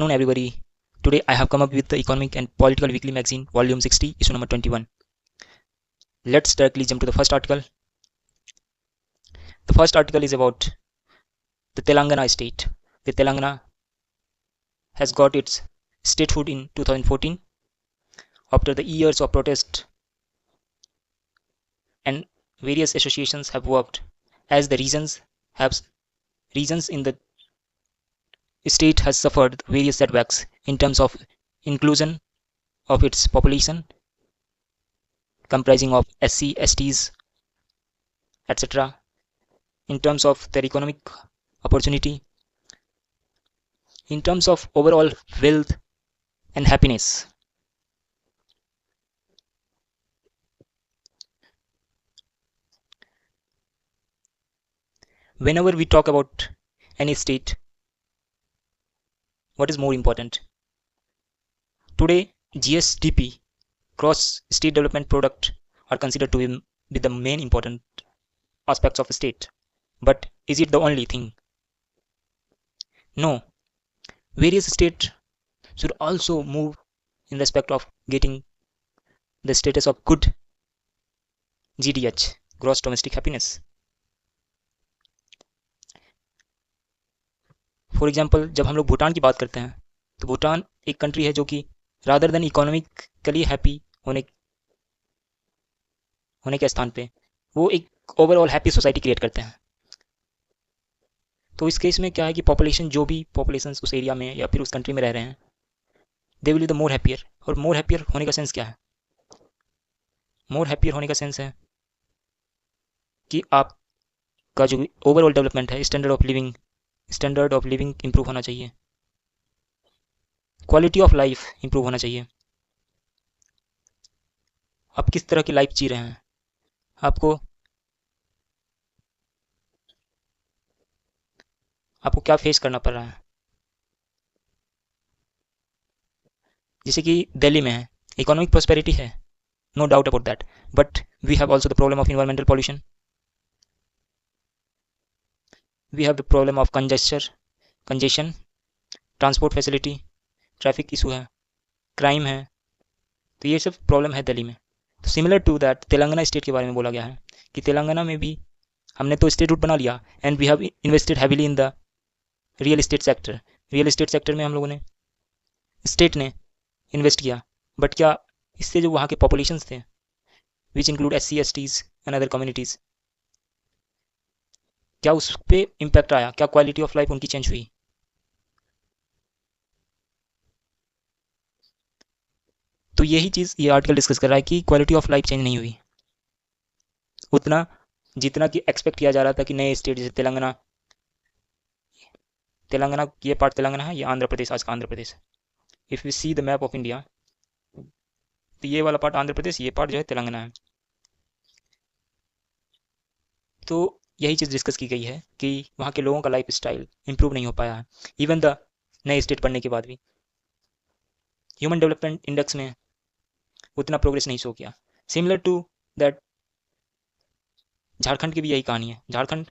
afternoon, everybody. Today I have come up with the Economic and Political Weekly Magazine, Volume 60, issue number 21. Let's directly jump to the first article. The first article is about the Telangana state. The Telangana has got its statehood in 2014 after the years of protest, and various associations have worked as the regions in the state has suffered various setbacks in terms of inclusion of its population comprising of SC, STs, etc. in terms of their economic opportunity, in terms of overall wealth and happiness. Whenever we talk about any state, what is more important? Today, GSDP, gross state development product, are considered to be the main important aspects of a state. But is it the only thing? No. Various states should also move in respect of getting the status of good GDH, gross domestic happiness. For example, जब हम लोग भूटान की बात करते हैं तो भूटान एक country है जो कि रादर देन इकोनॉमिकली हैप्पी होने के स्थान पे वो एक ओवरऑल हैप्पी सोसाइटी क्रिएट करते हैं. तो इस केस में क्या है कि पॉपुलेशन, जो भी पॉपुलेशन उस एरिया में या फिर उस कंट्री में रह रहे हैं, they will be the more happier. और मोर हैप्पियर होने का सेंस क्या है? मोर हैप्पियर होने का सेंस है कि आपका जो ओवरऑल डेवलपमेंट है, स्टैंडर्ड ऑफ लिविंग इंप्रूव होना चाहिए, क्वालिटी ऑफ लाइफ इंप्रूव होना चाहिए. आप किस तरह की लाइफ जी रहे हैं, आपको क्या फेस करना पड़ रहा है. जैसे कि दिल्ली में है, इकोनॉमिक प्रॉस्पेरिटी है, no doubt about that, but we have also the problem of environmental pollution. We have the problem of congestion, transport facility, traffic issue है, क्राइम है. तो ये सब प्रॉब्लम है दिल्ली में. तो similar to that Telangana state के बारे में बोला गया है कि तेलंगाना में भी हमने तो स्टेट रूट बना लिया and we have invested heavily in the real estate sector. Real estate sector में हम लोगों ने, स्टेट ने इन्वेस्ट किया, बट क्या इससे जो वहाँ के पॉपुलेशंस थे which include SC, STs and other communities, क्या उस पर इम्पैक्ट आया? क्या क्वालिटी ऑफ लाइफ उनकी चेंज हुई? तो यही चीज़ ये आर्टिकल डिस्कस कर रहा है कि क्वालिटी ऑफ लाइफ चेंज नहीं हुई उतना जितना कि एक्सपेक्ट किया जा रहा था कि नए स्टेट जैसे तेलंगाना, ये पार्ट तेलंगाना है, ये आंध्र प्रदेश, आज का Andhra Pradesh. If you see the map of India, तो ये वाला पार्ट आंध्र प्रदेश, ये पार्ट जो है तेलंगाना है. तो यही चीज़ डिस्कस की गई है कि वहाँ के लोगों का लाइफ स्टाइल इंप्रूव नहीं हो पाया है, इवन द नए स्टेट बनने के बाद भी ह्यूमन डेवलपमेंट इंडेक्स में उतना प्रोग्रेस नहीं शो किया. सिमिलर टू दैट झारखंड की भी यही कहानी है. Jharkhand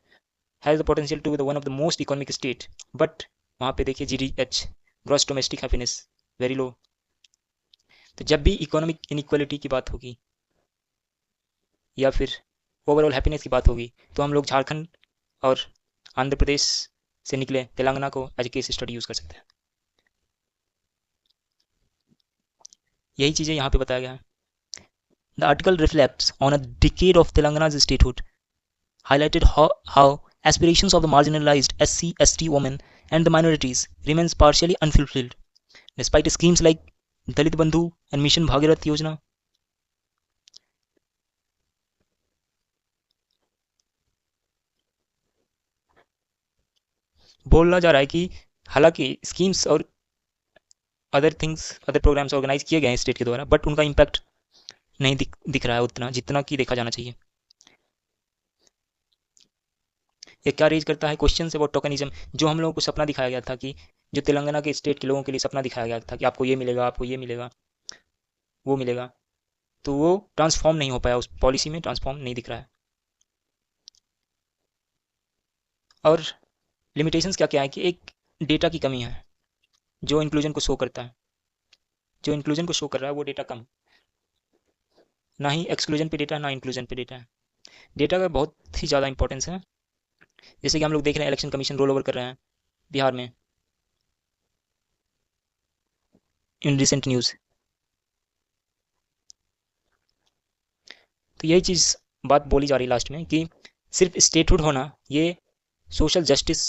has the potential to be the one of the most economic state, but वहाँ पे देखिए GDH, gross domestic happiness, very low. तो जब भी इकोनॉमिक इनइक्वालिटी की बात होगी या फिर ओवरऑल हैप्पीनेस की बात होगी तो हम लोग झारखंड और आंध्र प्रदेश से निकले तेलंगाना को as a case study use कर सकते हैं. यही चीज़ें यहाँ पे बताया गया है. The article reflects on a decade of Telangana's statehood, highlighted how aspirations of the marginalized SC, ST women and the minorities remains partially unfulfilled despite schemes like Dalit Bandhu and Mission Bhagirath योजना. बोला जा रहा है कि हालांकि schemes और other programmes organise किए गए हैं स्टेट के द्वारा, बट उनका इम्पैक्ट नहीं दिख रहा है उतना जितना कि देखा जाना चाहिए. ये क्या रेज करता है? Question about tokenism. जो हम लोगों को सपना दिखाया गया था कि जो तेलंगाना के स्टेट के लोगों के लिए सपना दिखाया गया था कि आपको ये मिलेगा, आपको ये मिलेगा, वो मिलेगा, तो वो ट्रांसफॉर्म नहीं हो पाया, उस पॉलिसी में ट्रांसफॉर्म नहीं दिख रहा है. और लिमिटेशंस क्या क्या है कि एक डेटा की कमी है. जो इंक्लूजन को शो करता है, जो इंक्लूजन को शो कर रहा है वो डेटा कम, ना ही एक्सक्लूजन पे डेटा, ना इंक्लूजन पे डेटा है। डेटा का बहुत ही ज़्यादा इंपॉर्टेंस है। जैसे कि हम लोग देख रहे हैं इलेक्शन कमीशन रोल ओवर कर रहे हैं बिहार में इन रिसेंट न्यूज़। तो यही चीज़ बात बोली जा रही लास्ट में कि सिर्फ स्टेटहुड होना ये सोशल जस्टिस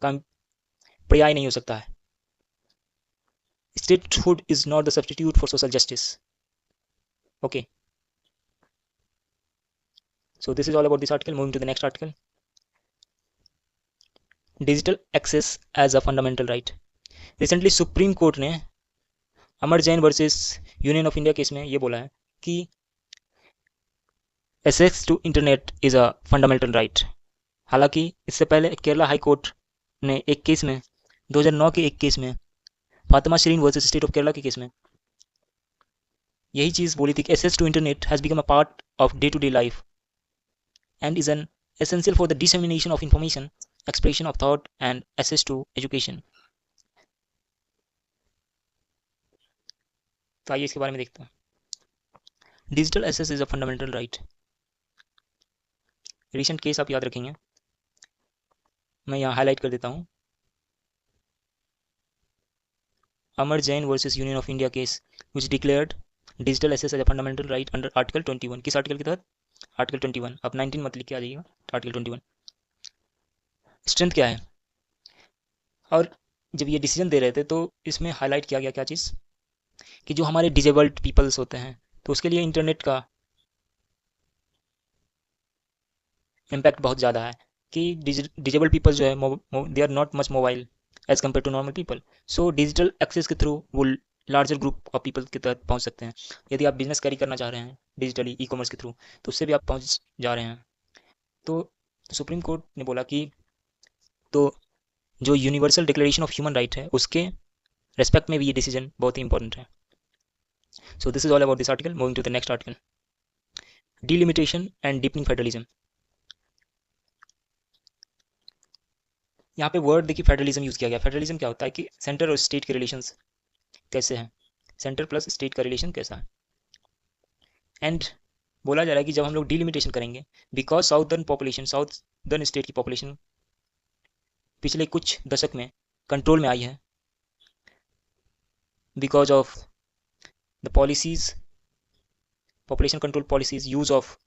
का पर्याय नहीं हो सकता है। Statehood is not the substitute for social justice. Okay, so this is all about this article. Moving to the next article, digital access as a fundamental right. Recently supreme court ने Amar Jain versus union of India case में ये बोला है कि access to internet is a fundamental right. हालांकि इससे पहले Kerala high court ने एक केस में 2009 के एक केस में Fatima Sharin versus state of Kerala के केस में यही चीज़ बोली थी कि access to internet has become a part of day to day life and is an essential for the dissemination of information, expression of thought, and access to education. तो आइए इसके बारे में देखते हैं। Digital access is a fundamental right. Recent case आप याद रखेंगे, मैं यहाँ हाईलाइट कर देता हूँ। Amar Jain versus union of India case which declared digital access as a fundamental right under article 21। किस आर्टिकल के तहत? आर्टिकल 21। अब 19 मत लिख के आ जाइएगा, आर्टिकल 21। स्ट्रेंथ क्या है? और जब ये डिसीजन दे रहे थे तो इसमें हाईलाइट किया गया क्या चीज़ कि जो हमारे डिजेबल्ड पीपल्स होते हैं तो उसके लिए इंटरनेट का इम्पैक्ट बहुत ज़्यादा है कि डिजेबल्ड पीपल जो है they are not much mobile as compare to normal people. So digital access के थ्रू वो लार्जर ग्रुप ऑफ पीपल के तहत पहुंच सकते हैं। यदि आप बिजनेस कैरी करना चाह रहे हैं डिजिटली ई कॉमर्स के थ्रू तो उससे भी आप पहुंच जा रहे हैं। तो सुप्रीम कोर्ट ने बोला कि तो जो universal declaration of human right है उसके रेस्पेक्ट में भी ये डिसीजन बहुत ही इंपॉर्टेंट है। So this is all about this article. Moving to the next article, delimitation and deepening federalism. यहाँ पे वर्ड देखिए फेडरलिज्म यूज़ किया गया। फेडरलिज्म क्या होता है कि सेंटर और स्टेट के रिलेशंस कैसे हैं, सेंटर प्लस स्टेट का रिलेशन कैसा है। एंड बोला जा रहा है कि जब हम लोग डिलिमिटेशन करेंगे बिकॉज साउदर्न स्टेट की पॉपुलेशन पिछले कुछ दशक में कंट्रोल में आई है because of the policies, population control policies, use of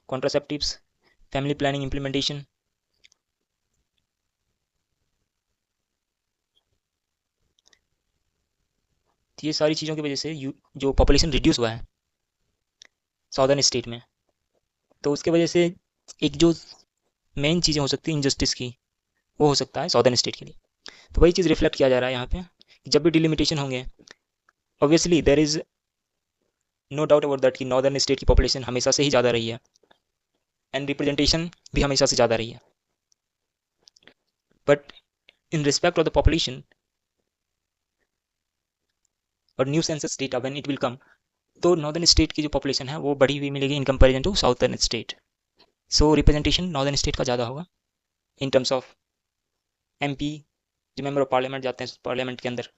contraceptives, family planning implementation, तो ये सारी चीज़ों की वजह से जो पॉपुलेशन रिड्यूस हुआ है साउदर्न स्टेट में, तो उसके वजह से एक जो मेन चीज़ें हो सकती है इनजस्टिस की, वो हो सकता है साउदर्न स्टेट के लिए। तो वही चीज़ रिफ्लेक्ट किया जा रहा है यहाँ पे कि जब भी डिलिमिटेशन होंगे obviously there is no doubt about that कि नॉर्दर्न स्टेट की पॉपुलेशन हमेशा से ही ज़्यादा रही है एंड रिप्रेजेंटेशन भी हमेशा से ज़्यादा रही है। But in respect of the population और new census data when it will come, तो नॉर्दर्न स्टेट की जो पॉपुलेशन है वो बढ़ी हुई मिलेगी in comparison to southern state. So representation northern state का ज़्यादा होगा इन टर्म्स ऑफ एमपी, जो मेंबर ऑफ पार्लियामेंट जाते हैं पार्लियामेंट के अंदर।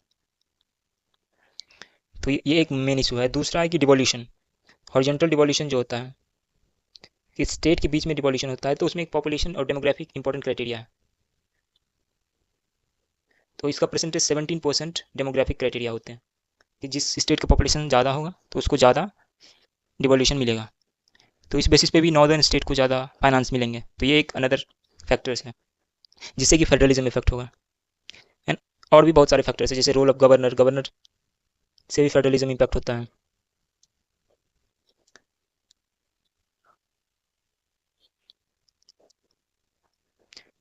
तो ये एक मेन इशू है। दूसरा है कि डिवोल्यूशन, हॉरिजॉन्टल डिवोल्यूशन जो होता है कि स्टेट के बीच में डिवोल्यूशन होता है, तो उसमें एक पॉपुलेशन और डेमोग्राफिक इंपॉर्टेंट क्राइटेरिया है। तो इसका परसेंटेज 17% डेमोग्राफिक क्राइटेरिया होते हैं कि जिस स्टेट का पॉपुलेशन ज़्यादा होगा तो उसको ज़्यादा डिवोल्यूशन मिलेगा। तो इस बेसिस पे भी नॉर्दर्न स्टेट को ज़्यादा फाइनेंस मिलेंगे। तो ये एक अनदर फैक्टर्स है जिससे कि फेडरलिज्म इफेक्ट होगा। एंड और भी बहुत सारे फैक्टर्स है जैसे रोल ऑफ गवर्नर से भी फेडरलिज्म इम्पैक्ट होता है।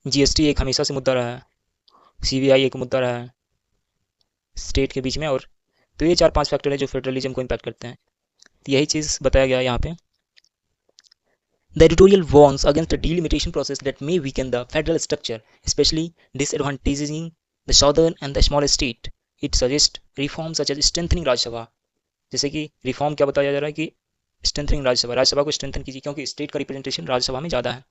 जीएसटी एक हमेशा से मुद्दा रहा है, सीबीआई एक मुद्दा रहा है स्टेट के बीच में। और तो ये 4-5 फैक्टर है जो फेडरलिज्म को इम्पैक्ट करते हैं। तो यही चीज़ बताया गया है यहाँ पे। The editorial warns against a delimitation process that may weaken the federal structure, especially disadvantaging the southern and the smaller state. It suggests reforms such as strengthening राज्य सभा। जैसे कि रिफॉर्म क्या बताया जा रहा है कि स्ट्रेंथनिंग राज्यसभा को स्ट्रेंथन कीजिए क्योंकि स्टेट का रिप्रेजेंटेशन राज्यसभा में ज़्यादा है।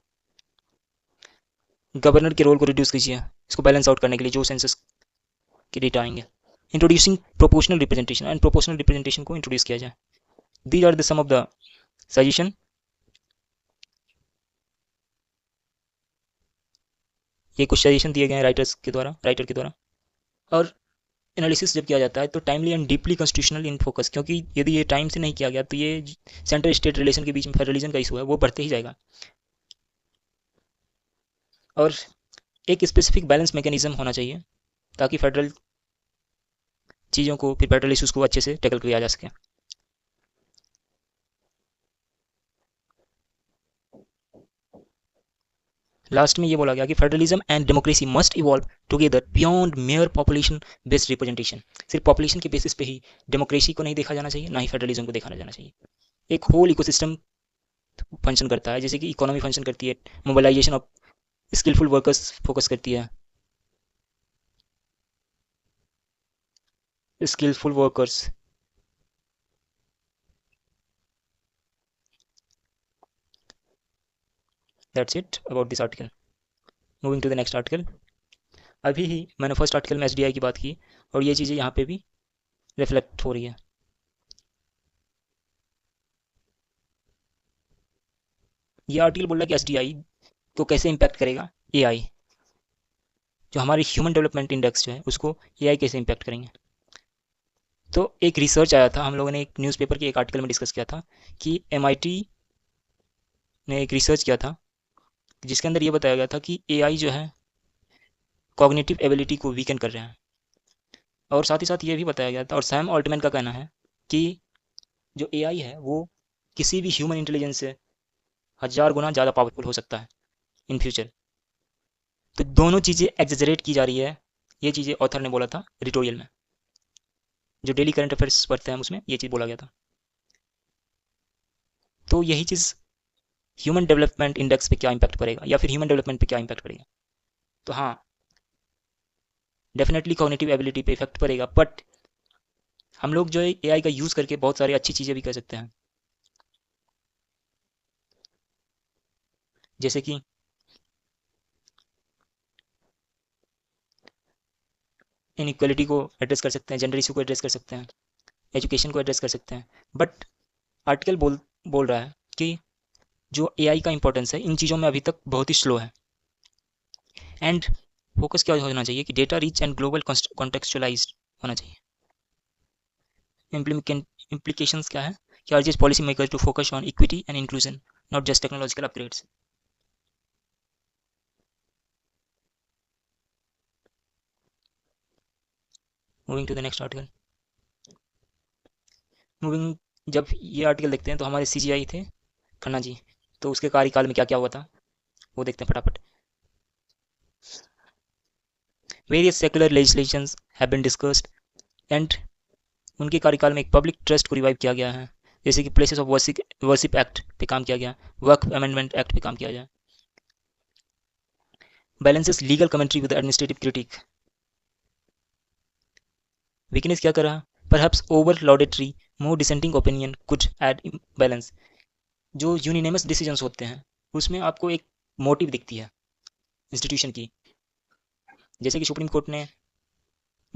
गवर्नर के रोल को रिड्यूस कीजिए इसको बैलेंस आउट करने के लिए जो सेंसस के डेटा आएंगे। Introducing proportional representation, and proportional representation को इंट्रोड्यूस किया जाए। These are the some of the suggestion. ये कुछ सजेशन दिए गए हैं राइटर के द्वारा। और एनालिसिस जब किया जाता है तो timely and deeply constitutional in focus, क्योंकि यदि ये टाइम से नहीं किया गया तो ये सेंट्रल स्टेट रिलेशन के बीच में फेडरलिज्म का इशू है वो बढ़ते ही जाएगा। और एक स्पेसिफिक बैलेंस मैकेनिज्म होना चाहिए ताकि फेडरल चीज़ों को, फिर फेडरल इशूज़ को अच्छे से टैकल किया जा सके। लास्ट में ये बोला गया कि federalism and democracy must evolve together beyond mayor population based representation. सिर्फ पॉपुलेशन के बेसिस पे ही डेमोक्रेसी को नहीं देखा जाना चाहिए, ना ही फेडरलिज्म को देखा जाना चाहिए। एक होल इकोसिस्टम फंक्शन करता है, जैसे कि इकोनॉमी फंक्शन करती है, mobilisation of skilful workers focus करती है, skilful workers. That's it about this article. Moving to the next article. अभी ही मैंने फर्स्ट आर्टिकल में एसडीआई की बात की और ये चीज़ें यहाँ पे भी रिफ्लेक्ट हो रही है। ये आर्टिकल बोल रहा है कि एसडीआई को कैसे इम्पैक्ट करेगा एआई, जो हमारे ह्यूमन डेवलपमेंट इंडेक्स जो है उसको एआई कैसे इम्पैक्ट करेंगे। तो एक रिसर्च आया था, हम लोगों ने एक न्यूज़पेपर के एक आर्टिकल में डिस्कस किया था कि एमआईटी ने एक रिसर्च किया था जिसके अंदर ये बताया गया था कि एआई जो है कॉग्निटिव एबिलिटी को वीकन कर रहे हैं। और साथ ही साथ ये भी बताया गया था, और सैम ऑल्टमैन का कहना है कि जो एआई है वो किसी भी ह्यूमन इंटेलिजेंस से 1000 गुना ज़्यादा पावरफुल हो सकता है इन फ्यूचर। तो दोनों चीज़ें एग्जेजरेट की जा रही है, ये चीज़ें ऑथर ने बोला था एडिटोरियल में, जो डेली करंट अफेयर्स पढ़ते हैं उसमें ये चीज़ बोला गया था। तो यही चीज़ ह्यूमन डेवलपमेंट इंडेक्स पे क्या इम्पैक्ट पड़ेगा या फिर ह्यूमन डेवलपमेंट पे क्या इम्पैक्ट पड़ेगा। तो हाँ, डेफिनेटली कॉग्निटिव एबिलिटी पे इफेक्ट पड़ेगा, बट हम लोग जो है एआई का यूज़ करके बहुत सारी अच्छी चीज़ें भी कर सकते हैं, जैसे कि इनइक्वालिटी को एड्रेस कर सकते हैं, जेंडर इशू को एड्रेस कर सकते हैं, एजुकेशन को एड्रेस कर सकते हैं। बट आर्टिकल बोल रहा है कि जो एआई का इंपॉर्टेंस है इन चीज़ों में अभी तक बहुत ही स्लो है। एंड फोकस क्या होना चाहिए कि data rich and global contextualised होना चाहिए। इम्प्लीकेशंस क्या है कि urges policy makers to focus on equity and inclusion, not just technological upgrades. Moving to the next article. Moving जब ये आर्टिकल देखते हैं तो हमारे सीजीआई थे खन्ना जी, तो उसके कार्यकाल में क्या क्या हुआ था वो देखते हैं फटाफट। Various secular legislations have been discussed and उनके कार्यकाल में एक पब्लिक ट्रस्ट को रिवाइव किया गया है, जैसे कि प्लेसेस ऑफ वर्शिप एक्ट पे काम किया गया, वर्क अमेंडमेंट एक्ट पे काम किया गया, balances legal commentary with administrative critique. Weakness क्या कर रहा, perhaps over laudatory more dissenting opinion could add balance. जो यूनिनेमस डिसीजंस होते हैं उसमें आपको एक मोटिव दिखती है इंस्टीट्यूशन की, जैसे कि सुप्रीम कोर्ट ने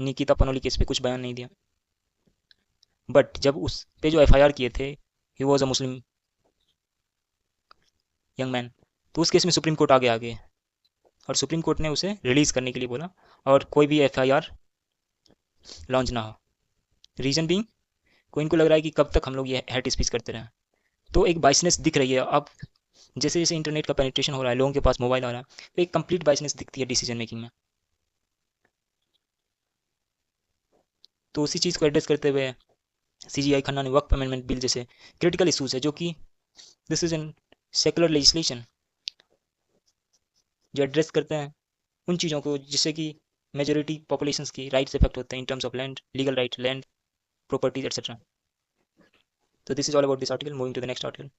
निकिता पनोली केस पे कुछ बयान नहीं दिया, बट जब उस पे जो एफआईआर किए थे he was a Muslim young man, तो उस केस में सुप्रीम कोर्ट आगे और सुप्रीम कोर्ट ने उसे रिलीज़ करने के लिए बोला और कोई भी एफआईआर लॉन्च ना हो। रीज़न बीइंग को इनको लग रहा है कि कब तक हम लोग ये हेट स्पीच करते रहें। तो एक बाइसनेस दिख रही है अब, जैसे जैसे इंटरनेट का पेनिट्रेशन हो रहा है, लोगों के पास मोबाइल आ रहा है, तो एक कंप्लीट बाइसनेस दिखती है डिसीजन मेकिंग में। तो उसी चीज़ को एड्रेस करते हुए सीजीआई खन्ना ने वक्फ अमेंडमेंट बिल जैसे क्रिटिकल इशूज़ है, जो कि this is an secular legislation, जो एड्रेस करते हैं उन चीज़ों को जिससे कि मेजोरिटी पॉपुलेशंस की राइट्स इफेक्ट होते हैं in terms of land, legal right, land properties etcetera. तो this is all about this article. Moving to the next article.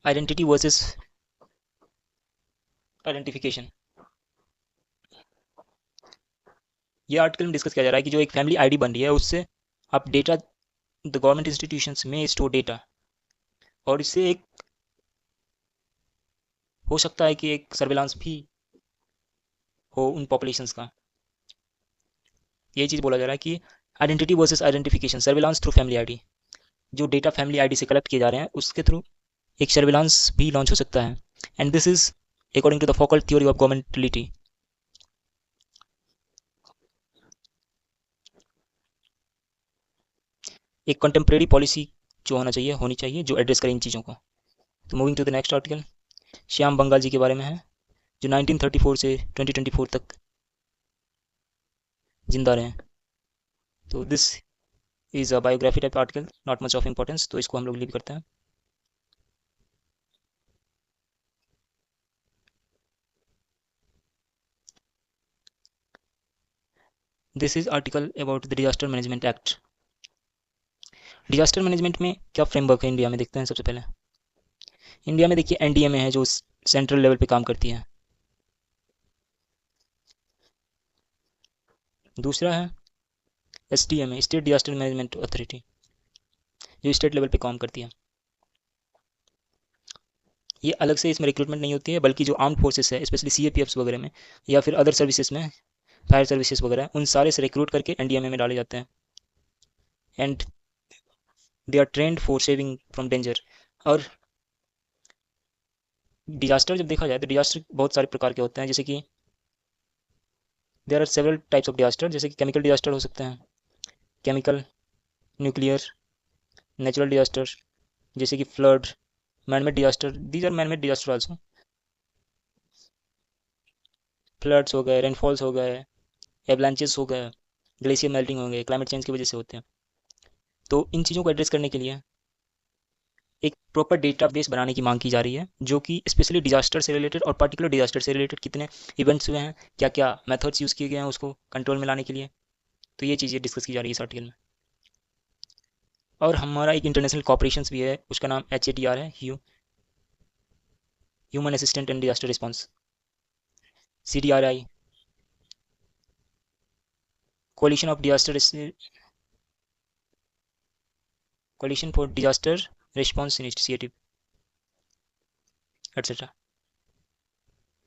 Identity versus identification. ये आर्टिकल में डिस्कस किया जा रहा है कि जो एक फैमिली आईडी बन रही है उससे आप डेटा, द गवर्नमेंट इंस्टीट्यूशंस में स्टोर डेटा, और इससे एक हो सकता है कि एक सर्विलांस भी हो उन पॉपुलेशंस का। ये चीज़ बोला जा रहा है कि identity versus identification, surveillance through family ID, जो डेटा फैमिली आईडी से कलेक्ट किए जा रहे हैं उसके थ्रू एक सर्विलांस भी लॉन्च हो सकता है। And this is according to the Foucault theory of governmentality. एक कंटेम्प्रेरी पॉलिसी जो होनी चाहिए जो एड्रेस करे इन चीज़ों को। तो moving to the next article, Shyam Benegal ji के बारे में है, जो 1934 से 2024 तक जिंदा रहे। तो this is a biography type article, not much of importance, तो इसको हम लोग लीव करते हैं। This is article about the disaster management act. Disaster management में क्या फ्रेमवर्क है इंडिया में, देखते हैं। सबसे पहले इंडिया में देखिए एनडीएमए है जो सेंट्रल लेवल पे काम करती है। दूसरा है SDMA, state disaster management authority, जो स्टेट लेवल पे काम करती है। ये अलग से इसमें रिक्रूटमेंट नहीं होती है, बल्कि जो आर्म्ड फोर्सेस है स्पेशली सीएपीएफ्स वगैरह में या फिर अदर सर्विसेज में, फायर सर्विसेज वगैरह, उन सारे से रिक्रूट करके एनडीएमए में डाले जाते हैं। And they are trained for saving from danger. और डिजास्टर जब देखा जाए तो डिजास्टर बहुत सारे प्रकार के होते हैं, जैसे कि there are several types of disaster, जैसे कि केमिकल डिजास्टर हो सकते हैं, केमिकल, न्यूक्लियर, नेचुरल डिजास्टर जैसे कि flood, manmade disaster, these are manmade disaster also, floods हो गए, रेनफॉल्स हो गए, एवलांचेस हो गए, ग्लेशियर मेल्टिंग हो गए, क्लाइमेट चेंज की वजह से होते हैं। तो इन चीज़ों को एड्रेस करने के लिए एक प्रॉपर डेटाबेस बनाने की मांग की जा रही है, जो कि स्पेशली डिजास्टर से रिलेटेड और पर्टिकुलर डिजास्टर से रिलेटेड कितने इवेंट्स हुए हैं, क्या क्या मेथड्स यूज़ किए गए हैं उसको कंट्रोल में लाने के लिए। तो ये चीज़ें डिस्कस की जा रही है इस आर्टिकल में। और हमारा एक इंटरनेशनल कॉपरेशन भी है, उसका नाम HADR है, human assistant and disaster response, CDRI, coalition of disaster, coalition for disaster response initiative etcetera.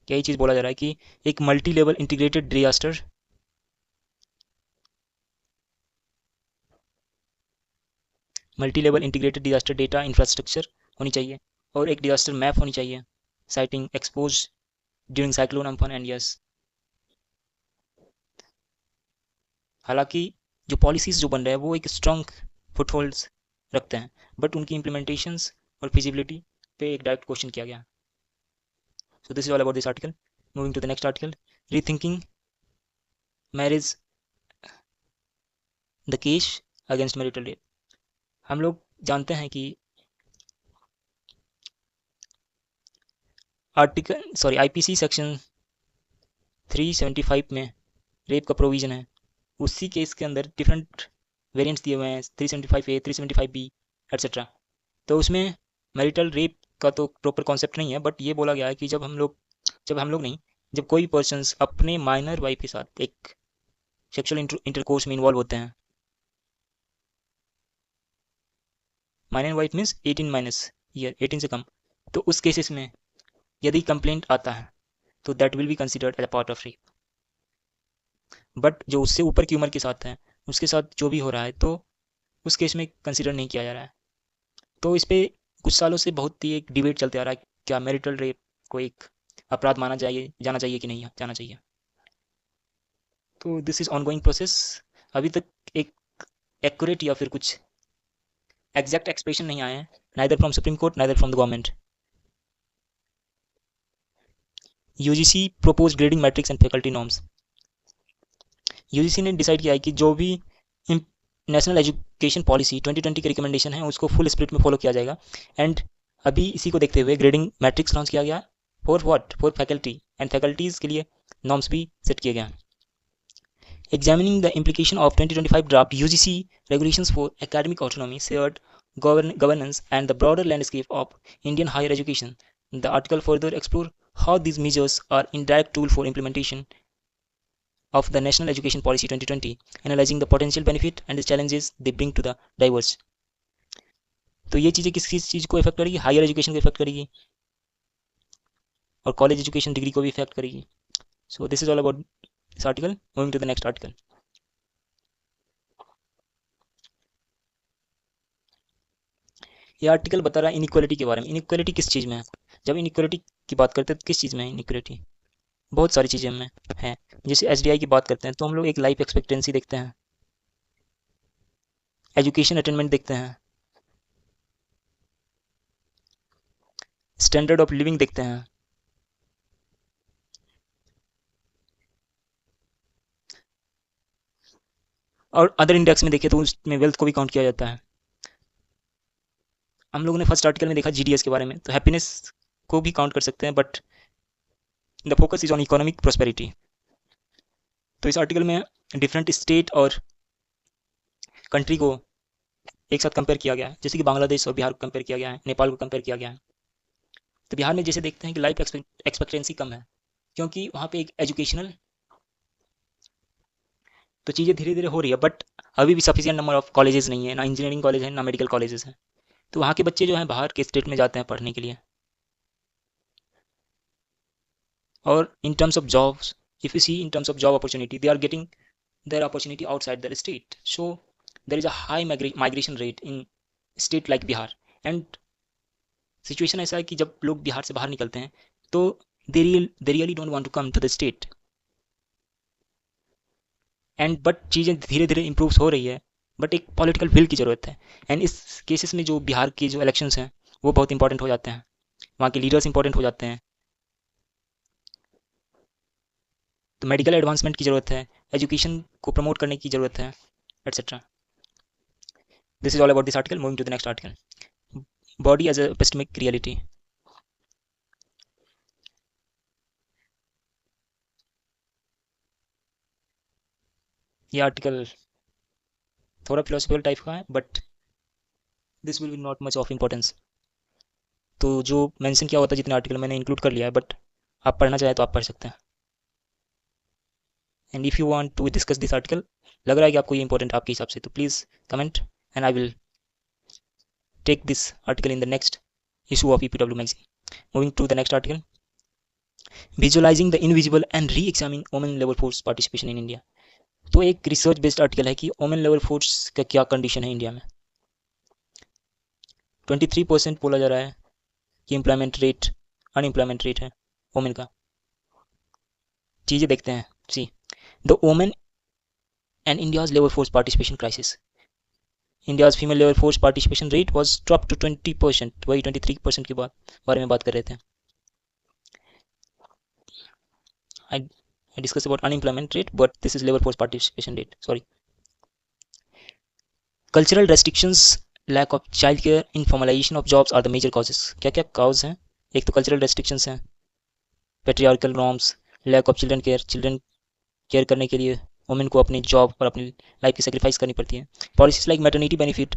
यही चीज़ बोला जा रहा है कि एक multi level integrated disaster data infrastructure होनी चाहिए, और एक डिजास्टर मैप होनी चाहिए, citing expose during cyclone Amphan and yes. हालांकि जो पॉलिसीज़ जो बन रहे हैं वो एक स्ट्रॉन्ग फुटहोल्ड्स रखते हैं, बट उनकी इम्प्लीमेंटेशंस और फिजिबिलिटी पे एक डायरेक्ट क्वेश्चन किया गया। So this is all about this article. Moving to the next article, rethinking marriage the case against marital rape. हम लोग जानते हैं कि आईपीसी सेक्शन 375 में रेप का प्रोविज़न है। उसी केस के अंदर डिफरेंट वेरिएंट्स दिए हुए हैं, 375A, 375B एट्सेट्रा। तो उसमें मैरिटल रेप का तो प्रॉपर कॉन्सेप्ट नहीं है, बट ये बोला गया है कि जब कोई पर्सन्स अपने माइनर वाइफ के साथ एक सेक्सुअल इंटरकोर्स में इन्वॉल्व होते हैं, minor wife means 18 minus year, 18 से कम, तो उस केसेस में यदि कंप्लेंट आता है तो that will be considered as a part of rape. But जो उससे ऊपर की उम्र के साथ है, उसके साथ जो भी हो रहा है, तो उस केस में कंसिडर नहीं किया जा रहा है। तो इस पर कुछ सालों से बहुत ही एक डिबेट चलते आ रहा है, क्या मैरिटल रेप को एक अपराध जाना चाहिए कि नहीं जाना चाहिए। तो दिस इज ऑनगोइंग प्रोसेस। अभी तक एक एक्यूरेट या फिर कुछ एग्जैक्ट एक्सप्रेशन नहीं आए हैं, neither from supreme court neither from the government. UGC propose grading matrix and faculty norms. UGC ने डिसाइड किया है कि जो भी नेशनल एजुकेशन पॉलिसी 2020 की रिकमेंडेशन है उसको फुल स्प्रिट में फॉलो किया जाएगा। एंड अभी इसी को देखते हुए ग्रेडिंग मैट्रिक्स लॉन्च किया गया फॉर फैकल्टी, एंड फैकल्टीज़ के लिए नॉर्म्स भी सेट किए गए। Examining the implication of 2025 draft UGC regulations for academic autonomy, shared governance, and the broader landscape of Indian higher education, the article further explore how these measures are indirect tool for implementation of the National Education Policy 2020, analyzing the potential benefit and the challenges they bring to the diverse. तो ये चीज़ें किस चीज़ को effect करेगी, higher education को effect करेगी। और college education degree को भी इफेक्ट करेगी. So this is all about this article. Moving to the next article. ये आर्टिकल बता रहा है इनइक्वालिटी के बारे में. इनइक्वालिटी किस चीज़ में है? जब इनइक्वालिटी की बात करते हैं तो किस चीज़ में है इनइक्वालिटी? बहुत सारी चीज़ें में है. जैसे एसडीआई की बात करते हैं तो हम लोग एक लाइफ एक्सपेक्टेंसी देखते हैं, एजुकेशन अटेनमेंट देखते हैं, स्टैंडर्ड ऑफ लिविंग देखते हैं, और अदर इंडेक्स में देखें तो उसमें वेल्थ को भी काउंट किया जाता है. हम लोगों ने फर्स्ट आर्टिकल में देखा जीडीएस के बारे में, तो हैप्पीनेस को भी काउंट कर सकते हैं, but the focus is on economic prosperity. तो इस आर्टिकल में डिफरेंट स्टेट और कंट्री को एक साथ कंपेयर किया गया है. जैसे कि बांग्लादेश और बिहार को कंपेयर किया गया है, नेपाल को कंपेयर किया गया है. तो बिहार में जैसे देखते हैं कि लाइफ एक्सपेक्टेंसी कम है, क्योंकि वहाँ पे एक एजुकेशनल तो चीज़ें धीरे धीरे हो रही है, बट अभी भी सफिशिएंट नंबर ऑफ कॉलेजेस नहीं है, ना इंजीनियरिंग कॉलेज है ना मेडिकल कॉलेजेस हैं. तो वहाँ के बच्चे जो हैं बाहर के स्टेट में जाते हैं पढ़ने के लिए. और in terms of jobs, if you see in terms of job opportunity, they are getting their opportunity outside their state. So there is a high migration rate in state like Bihar. And situation ऐसा है कि जब लोग बिहार से बाहर निकलते हैं तो they really don't want to come to the state. And but चीज़ें धीरे धीरे इम्प्रूव हो रही है, बट एक पॉलिटिकल विल की ज़रूरत है. एंड इस केसेस में जो बिहार के जो इलेक्शंस हैं वो बहुत इंपॉर्टेंट हो जाते हैं, वहाँ के लीडर्स इंपॉर्टेंट हो जाते हैं. तो मेडिकल एडवांसमेंट की ज़रूरत है, एजुकेशन को प्रमोट करने की ज़रूरत है, etcetera. This is all about this article. Moving to the next article. Body as a epistemic reality. ये आर्टिकल थोड़ा फिलोसफिकल टाइप का है, but this will be not much of importance. तो जो मेंशन किया होता है जितने आर्टिकल मैंने इंक्लूड कर लिया है, बट आप पढ़ना चाहें तो आप पढ़ सकते हैं. And if you want to discuss this article, लग रहा है कि आपको ये इंपॉर्टेंट आपके हिसाब से, तो please comment and I will take this article in the next issue of EPW magazine. Moving to the next article. Visualizing the invisible and re-examining women labor force participation in India. तो एक research based article है कि women labour force का क्या condition है India में. 23% बोला जा रहा है कि एम्प्लॉयमेंट रेट, अनएम्प्लॉयमेंट रेट है वोमेन का. चीज़ें देखते हैं. See the women and India's labour force participation crisis. India's female labour force participation rate was drop to 20%. वही 23% की बारे में बात कर रहे थे. I discussed about unemployment rate, but this is labor force participation rate. Sorry. Cultural restrictions, lack of child care, informalization of jobs are the major causes. क्या क्या cause हैं? एक तो cultural restrictions हैं, patriarchal norms, lack of children care. Children care करने के लिए women को अपनी जॉब और अपनी लाइफ की सेक्रीफाइस करनी पड़ती है. पॉलिसीज लाइक मैटरनिटी बेनिफिट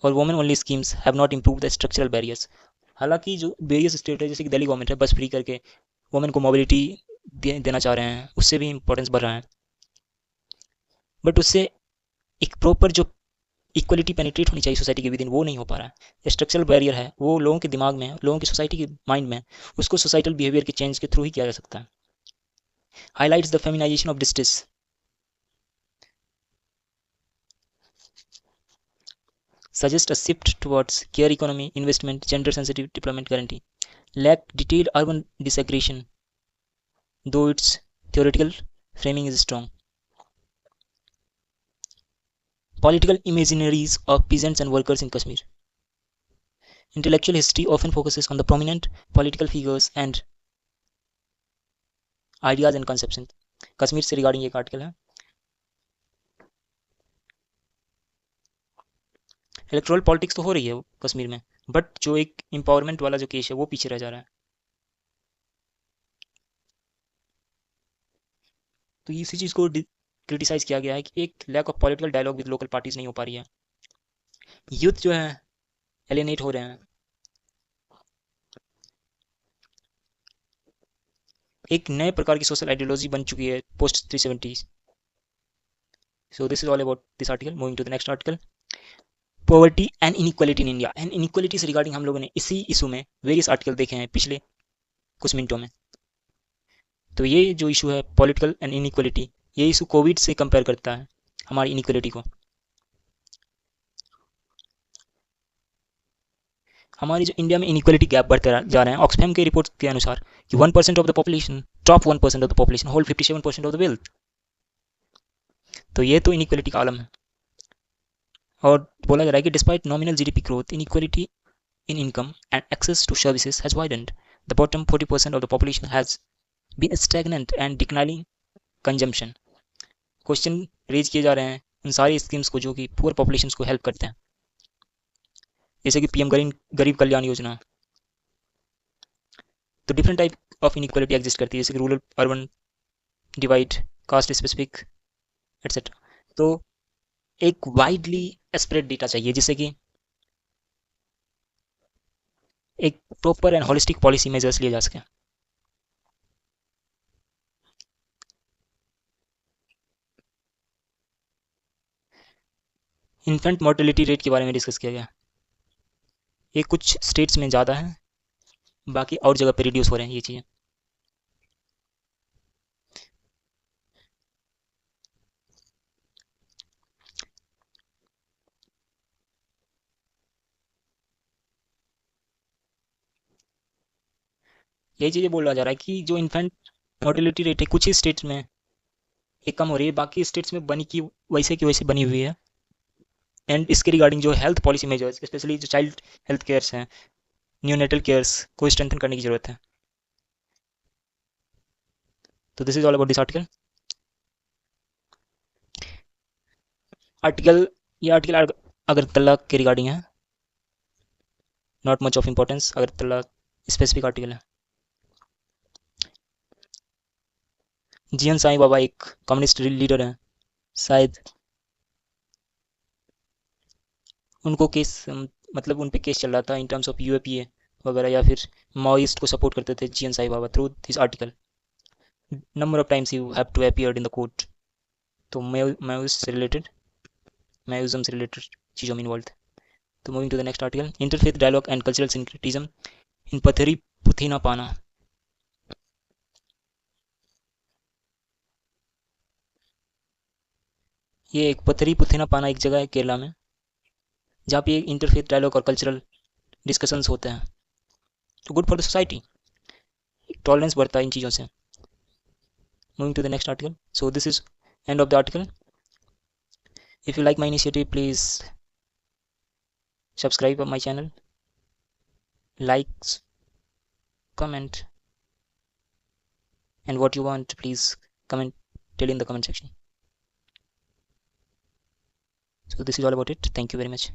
और women only schemes have not improve the structural barriers. हालांकि जो वेरियस स्टेट है, जैसे कि दिल्ली गवर्नमेंट है, बस फ्री करके वुमेन को मोबिलिटी देना चाह रहे हैं, उससे भी इंपॉर्टेंस बढ़ रहा है, बट उससे एक प्रॉपर जो इक्वलिटी पेनिट्रेट होनी चाहिए सोसाइटी के विद इन, वो नहीं हो पा रहा है. स्ट्रक्चरल बैरियर है, वो लोगों के दिमाग में है, लोगों की सोसाइटी के माइंड में, उसको सोसाइटल बिहेवियर के चेंज के थ्रू ही किया जा सकता है. Highlights the feminisation of distress. suggest a shift towards care economy, investment, gender sensitive deployment guarantee. Lack detailed urban disaggregation, though its theoretical framing is strong. Political imaginaries of peasants and workers in Kashmir. Intellectual history often focuses on the prominent political figures and ideas and conceptions. Kashmir से regarding एक article है. Erectile politics तो हो रही है कश्मीर में, but जो एक एम्पावरमेंट वाला जो केस है वो पीछे रह जा रहा है. तो इसी चीज़ को क्रिटिसाइज किया गया है कि एक lack of political dialogue with local parties नहीं हो पा रही है. यूथ जो है एलिनेट हो रहे हैं. एक नए प्रकार की सोशल आइडियोलॉजी बन चुकी है post 370. So this is all about this article. Moving to the next article. Poverty and inequality in India. And inequality से रिगार्डिंग हम लोगों ने इसी इशू में वेरियस आर्टिकल देखे हैं पिछले कुछ मिनटों में। तो ये जो इशू है पॉलिटिकल एंड इनइक्वलिटी, ये इशू कोविड से कंपेयर करता है हमारी इनइक्वलिटी को। हमारी जो इंडिया में इनइक्वलिटी गैप बढ़ते जा रहे हैं ऑक्सफैम के रिपोर्ट के अनुसार कि 1% of the population, top 1% of the population hold 57% of the wealth. तो ये तो इनइक्वलिटी का आलम है। और बोला जा रहा है कि despite nominal GDP growth, inequality in income and access to services has widened. The bottom 40% of the population has been stagnant and declining consumption. Question raise किए जा रहे हैं उन सारी स्कीम्स को जो कि पुअर पॉपुलेशन को हेल्प करते हैं, जैसे कि पीएम गरीब कल्याण योजना। तो different type of inequality exist करती है, जैसे कि rural urban divide, caste specific etcetera. तो एक वाइडली स्प्रेड डेटा चाहिए जिससे कि एक proper and holistic policy measures लिए जा सकें। इन्फेंट मोर्टेलिटी रेट के बारे में डिस्कस किया गया। ये कुछ स्टेट्स में ज़्यादा है, बाकी और जगह पे रिड्यूस हो रहे हैं ये चीज़ें। यही चीज़ें बोला जा रहा है कि जो इन्फेंट मोर्टेलिटी रेट है कुछ ही स्टेट्स में ये कम हो रही है, बाकी स्टेट्स में बनी की वैसे की वैसे बनी हुई है। एंड इसके रिगार्डिंग जो हेल्थ पॉलिसी मेजर्स, स्पेशली जो चाइल्ड हेल्थ केयर्स हैं, न्यूनेटल केयर्स को स्ट्रेंथन करने की ज़रूरत है। तो this is all about this article. ये आर्टिकल अगरतला के रिगार्डिंग है, not much of importance, Agartala specific article है। जीएन साईं बाबा एक कम्युनिस्ट लीडर हैं, शायद उनको केस मतलब उन पे केस चल रहा था इन टर्म्स ऑफ यूएपीए वगैरह, या फिर माओइस्ट को सपोर्ट करते थे GN Sai Baba through this article. Number of times you have to appeared in the court. तो माओइज्म से रिलेटेड चीज़ों में इन्वॉल्व थे। तो moving to the next article, interfaith dialogue and cultural syncretism in Pathiri Puthina पाना। ये एक पथरी पुथीना पाना एक जगह है केरला में, जहाँ पे इंटरफेथ डायलॉग और कल्चरल डिस्कशंस होते हैं। तो good for the society, tolerance बढ़ता है इन चीज़ों से। Moving to the next article, so this is end of the article. If you like my initiative, please subscribe on my channel, likes, comment, and what you want, please comment, tell in the comment section. So this is all about it. Thank you very much.